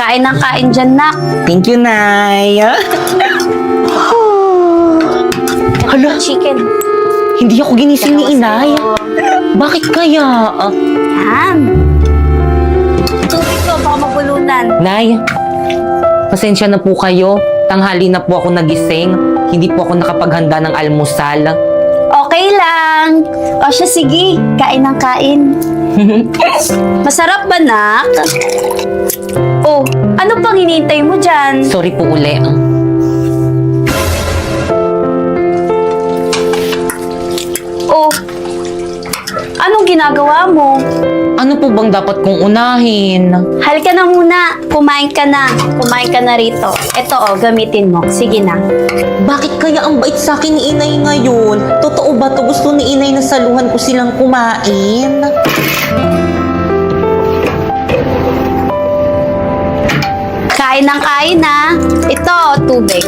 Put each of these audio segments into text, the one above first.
Kain ng kain dyan, nak. Thank you, Nay. Hala, Chicken. hindi ako ginising ni Inay. Bakit kaya? Yan. Tubig ko, baka mabulunan. Nay, pasensya na po kayo. Tanghali na po ako nagising. Hindi po ako nakapaghanda ng almusal. Okay lang. O siya, sige. Kain ng kain. Masarap ba, nak? Oh, ano pang hinihintay mo dyan? Sorry po uli. Oh, anong ginagawa mo? Ano po bang dapat kong unahin? Halika na muna. Kumain ka na. Kumain ka na rito. Ito, oh, gamitin mo. Sige na. Bakit kaya ang bait sa akin ni Inay ngayon? Totoo ba to? Gusto ni Inay na saluhan ko silang kumain? Kain ng kain, na. Ito, tubig.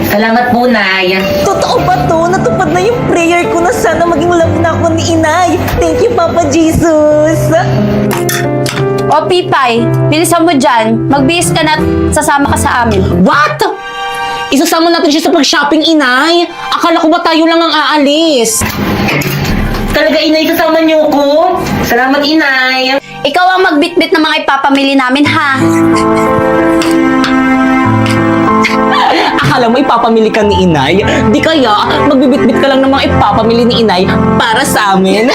Salamat po, Nay. Totoo ba to? Natupad na yung prayer ko na sana maging love na ako ni Inay. Thank you, Papa Jesus. O, Pipay, bilisan mo dyan. Magbihis ka na at sasama ka sa amin. What? Isasama natin siya sa pag-shopping, Inay. Akala ko ba tayo lang ang aalis? Talaga, Inay, kasama niyo ko? Salamat, Inay. Ikaw ang magbitbit ng mga ipapamili namin, ha? Akala mo ipapamili ka ni Inay? Di kaya, magbibitbit ka lang ng mga ipapamili ni Inay para sa amin.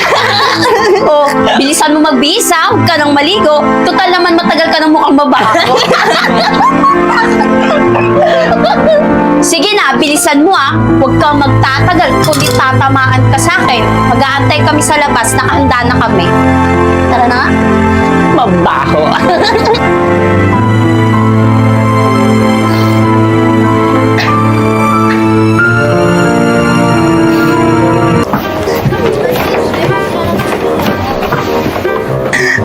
O, bilisan mo magbihis, ha? Huwag ka nang maligo. Total naman matagal ka ng mukhang babago. Sige na, bilisan mo, ha? Huwag kang magtatagal, kundi tatamaan ka sa akin. Mag-aantay kami sa labas, nakahanda na kami. Tara na nga. Mabaho.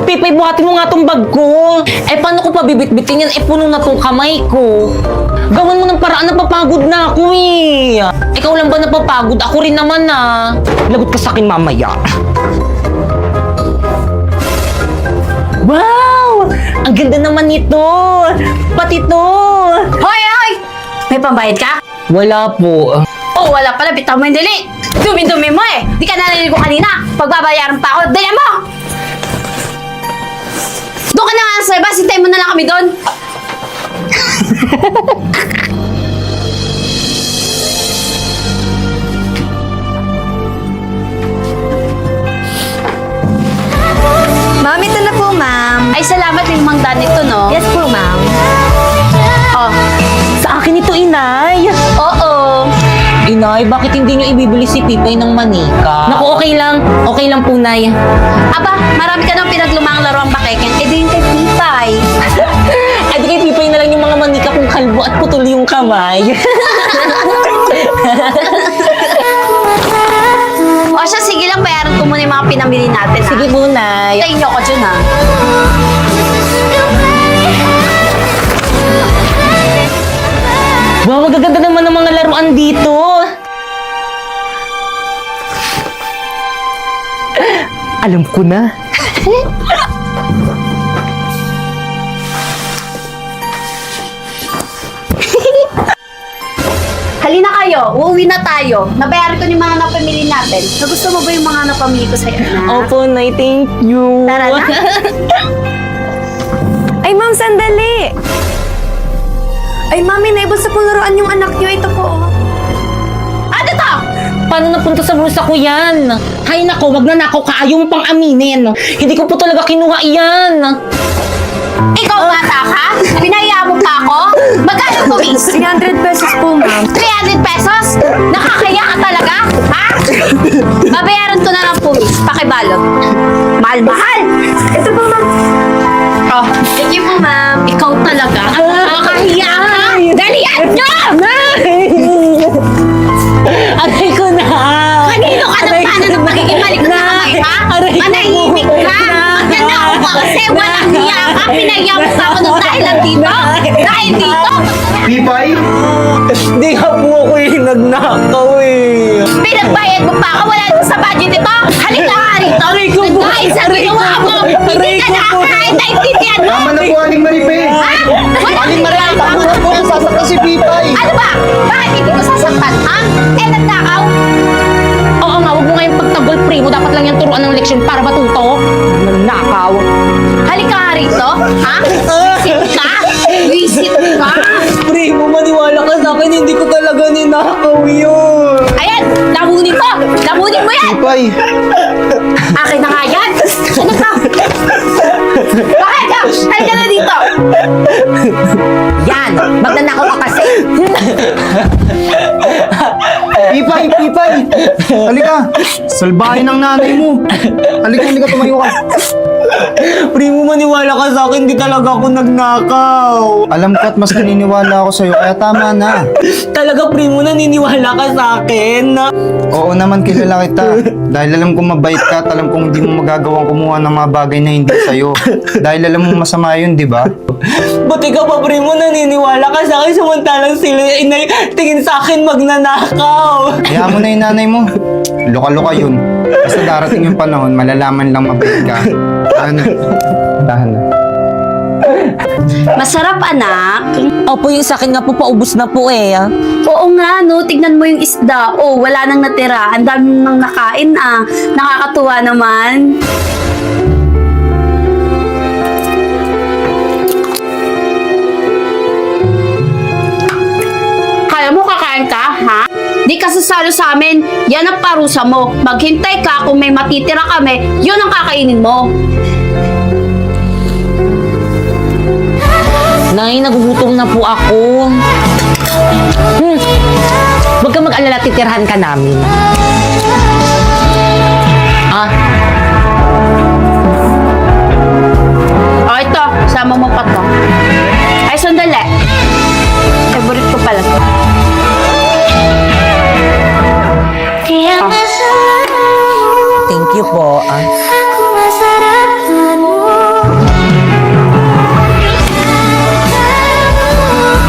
Pipay, buhatin mo nga tong bag ko. Eh, paano ko pa bibitbitin yan? Eh, puno na tong kamay ko. Gawan mo ng paraan, napapagod na ako eh. Ikaw lang ba napapagod? Ako rin naman ah. Lagot ka sa akin mamaya. Wow! Ang ganda naman nito! Pati to! Hoy, hoy! May pambayad ka? Wala po. Oh, wala pala. Bitaw mo yung dali. Dumi-dumi mo eh. Di ka naliligo kanina. Pagbabayaran pa ako. Dali mo! Doon ka na nga sa labas. Hintayin mo na lang kami doon. Ma'am, ito na po, ma'am. Ay, salamat yung mang nito, no? Yes po, ma'am. Oh, Sa akin ito, Inay! oo. Inay, bakit hindi nyo ibibili si Pipay ng manika? Naku, okay lang. Okay lang po, Nay. Aba, marami ka nang pinaglumang laro ang bakeken. Eh, di yung kay Pipay. Ay, di kay Pipay na lang yung mga manika kung kalbo at putol yung kamay. O siya, sige lang, bayaran ko muna yung mga pinamili natin, ha? Sige po, Nay. Hintayin niyo ako dyan, ha? Wow, magaganda naman ng mga laruan dito. Alam ko na. Halina kayo, uuwi na tayo. Nabayaran ko yung mga napamili natin. Nagusto mo ba yung mga napamili ko sa'yo, na? Opo, Nay. Thank you. Tara na. Ay, ma'am, sandali. Ay, mami, naibos sa laruan yung anak niyo. Ito po, oh. Ano to? Paano napunta sa bulsa ko yan? Hay nako, wag na nakaw ka. Ayaw mo pang aminin. Hindi ko po talaga kinuha iyan. Ikaw bata ka? Pinaya mo pa ako? Magkano to, miss? 300 pesos po, ma'am. 300 pesos? Nakakaya ka talaga? Ha? Babayaran ko na lang po, miss. Pakibalot. Mahal-mahal! Ito po, ma'am. Oh, Thank you po, ma'am. ikaw talaga. Nakakahiya ka! Dalian nyo! Aray ko na! Kanina Malayo ka ng paano ng pagkikibalik na kamay, ha? Aray ko. Manahimik ka! Magnanakaw ka kasi walang hiya ka! Pinaya mo sa ako ng dahilan dito! Dahil dito! Pipay? Di nga po ako yung nagnakaw eh. Pinagbayad mo pa ako! Wala nang sa budget ito! Halika ka rito! Aray ko po! Dahil sa Aray ginawa ko mo! po! Hindi Aray ka ko po! nakakain! Naintindihan mo! Tama na po, Aling Maripe! Ha? Wala Aling Maripe, tama na po! Sasaktan si Pipay! Ano ba? Bakit hindi ko sasaktan, ha? Eh, nagnakaw? Oo nga, huwag mo ngayong pagtanggol, primo. Dapat lang yan turuan ng leksyon para matuto. Nagnakaw. Halika ka rito, ha? Visit ka? Visit ka? Primo, maniwala ka sa akin. Hindi ko talaga ninakaw yun. Ayan! Lamunin mo! Lamunin mo yan! Pipay! Akin na nga yan! Ano ka? Bakit ka? Halika na dito! Yan! Magnanakaw ka kasi. Pipay! Pipay! Halika! Salbahin ang nanay mo! Halika, halika, tumayo ka! Primo, maniwala ka sa akin. Hindi talaga ako nagnakaw. Alam ko at mas naniniwala ako sa'yo, kaya tama na. Talaga, primo, naniniwala ka sa akin. Oo naman, kilala kita. Dahil alam kong mabait ka at alam kong hindi mo magagawang kumuha ng mga bagay na hindi sa'yo. Dahil alam mo masama yun, di ba? Ba't ikaw pa, primo, naniniwala ka sa akin samantalang sila inay tingin sa akin magnanakaw. Kaya mo na yung nanay mo. Luka-luka yun. Basta darating yung panahon, malalaman lang mabait ka. Tahan na. Tahan na. Masarap, anak. Opo, yung sa akin nga po, paubos na po eh. Oo nga, no. Tignan mo yung isda. Oh, wala nang natira. Ang dami nang nakain, ah. Nakakatuwa naman. Kaya mo kakain ka, ha? Di ka sasalo sa amin. Yan ang parusa mo. Maghintay ka kung may matitira kami, yun ang kakainin mo. Nay, nagugutom na po ako. Huwag ka mag-alala, titirhan ka namin. Ah, O, ito. Sama mo pa to. Ay, sandali. Favorite ko pala to. thank you po.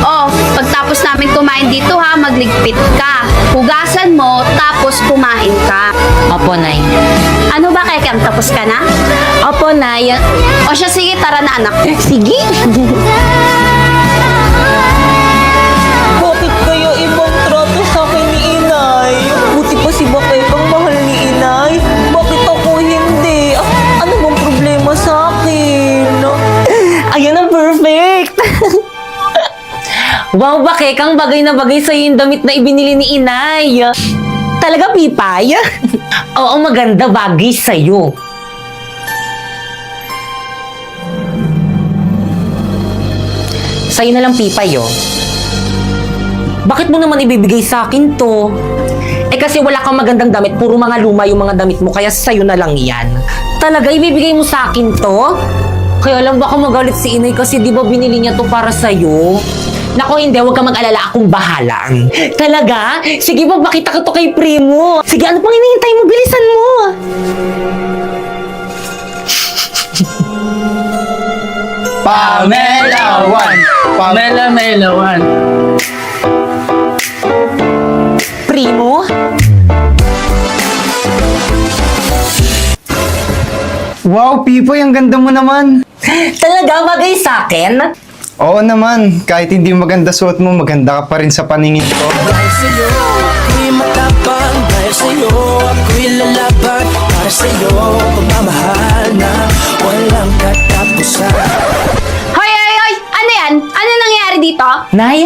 Oh, pagtapos namin kumain dito ha, magligpit ka. Hugasan mo, tapos kumain ka. Opo, Nay. Ano ba, Kekeng? Tapos ka na? Opo, Nay. O siya, sige, tara na anak. Sige. Bakit kayo ibang trato sa akin ni Inay? Buti pa si Bakay pang mahal ni Inay. Bakit ako hindi? Ano bang problema sa akin? Ayan ang perfect! Wow, Bakay, kang bagay na bagay sa'yo yung damit na ibinili ni Inay. Talaga, Pipay? Oo, maganda bagay sa'yo. Sa'yo na lang, Pipay, oh. Bakit mo naman ibibigay sa akin to? Eh kasi wala kang magandang damit, puro mga luma yung mga damit mo, kaya sa'yo na lang yan. Talaga, ibibigay mo sa akin to? Kaya lang baka magalit si Inay kasi di ba binili niya to para sa'yo? Nako, hindi, huwag kang mag-alala, akong bahala. Talaga? Sige, magpakita ko to kay Primo. Sige, ano pang hinihintay mo? Bilisan mo. Pamela One! Mela Mela One. Primo? Wow, Pipoy, ang ganda mo naman! Talaga, bagay sa akin? Oo naman, kahit hindi maganda suot mo, maganda ka pa rin sa paningin ko. Dahil sa'yo, ako'y matapang. Dahil sa'yo, ako'y lalaban. Para sa'yo, pagmamahal na walang katapusan. Hoy, hoy, hoy! Ano yan? Ano nangyayari dito? Nay,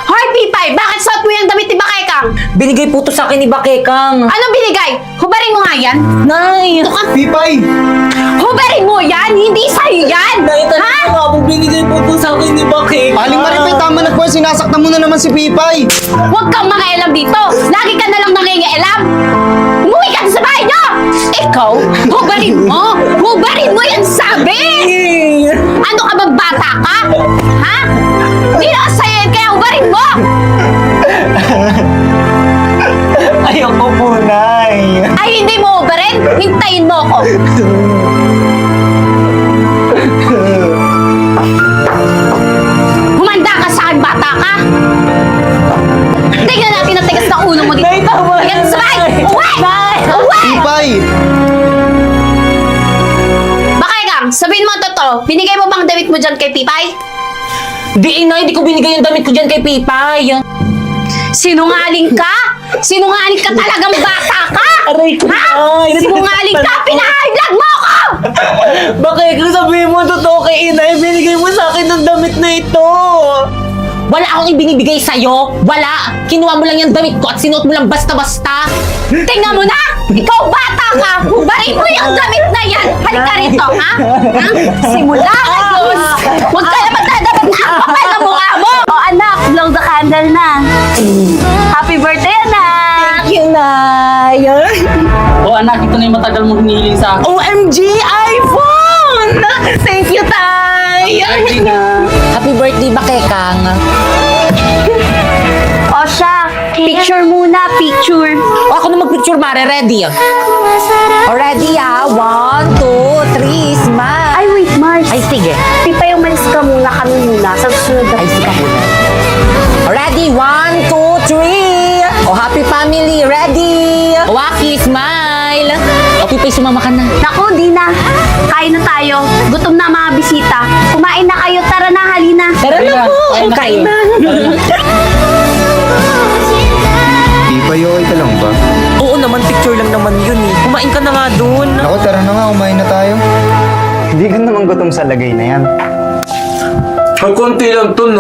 Hoy, Pipay! Bakit suot mo yung damit ni Bakekang? binigay po to sa akin ni Bakekang. Anong binigay? Hubarin mo nga yan! Nay! Ito ka! Pipay! Hubarin mo yan! Hindi sa'yo yan! Nay, Ha? talaga nga po, binigay po to sa akin ni Bakekang. Aling Maripe, tama na po, sinasaktan mo na naman si Pipay! Huwag kang mangialam dito! Lagi ka na lang nangingialam! Umuwi ka na sa bahay niyo! Ikaw, hubarin mo! Hubarin mo yan sabi! Ano ka bang bata ka? Ha? Hindi na sa'yo yan, kaya hubarin mo! Ayoko po, Nay. Ay, hindi mo ba rin? Hintayin mo ako. Humanda ka sa akin, bata ka. Tingnan natin ang tigas ng ulo mo dito. Nay, tama Tingnan na, sa bahay. Nay. Uwi! Uwi! Pipay! Baka ikaw, sabihin mo ang totoo. Binigay mo bang damit mo dyan kay Pipay? Di, Inay, di ko binigay yung damit ko dyan kay Pipay. Sinungaling ka? Sinungaling ka talagang bata ka? Aray ko, Ha? Nay. Sinungaling ka? Pinahayag mo ako! Bakit kung sabihin mo totoo kay Inay, binigay mo sa akin ng damit na ito? Wala akong ibinibigay sa'yo. Wala. Kinuha mo lang yung damit ko at sinuot mo lang basta-basta. Tingnan mo na! Ikaw bata ka! Hubarin mo yung damit na yan! Halika rito, ha? Ha? Simula ngayon! Huwag ka na magdadabit na ang kapal ng mukha mo! O anak, blow the candle na. Happy birthday, anak! Thank you, Nay. O anak, ito na yung matagal mong hinihiling sa akin. OMG, iPhone! Thank you, Tay. Ay, na. Happy birthday, Bakekang. O siya, picture muna, picture. O ako na mag-picture, Mare. Ready? O ready, 1, 2, 3, smile. Ay, wait, Mars. Ay, sige. Pipay, umalis ka muna, kami muna. Sa susunod na Ay, sige. Ready, 1, 2, 3. O happy family, ready. O Waki, smile. O Pipay, sumama ka na. Naku, di na. Kain na tayo. Gutom na ang mga bisita. Kumain na kayo. Tara na, halina. Tara na Halika, po. kain na Kain na. Pipay, okay ka lang ba? Oo naman, picture lang naman yun eh. Kumain ka na nga dun. Naku, tara na nga, kumain na tayo. Hindi ka naman gutom sa lagay na yan. Ang konti lang to, no?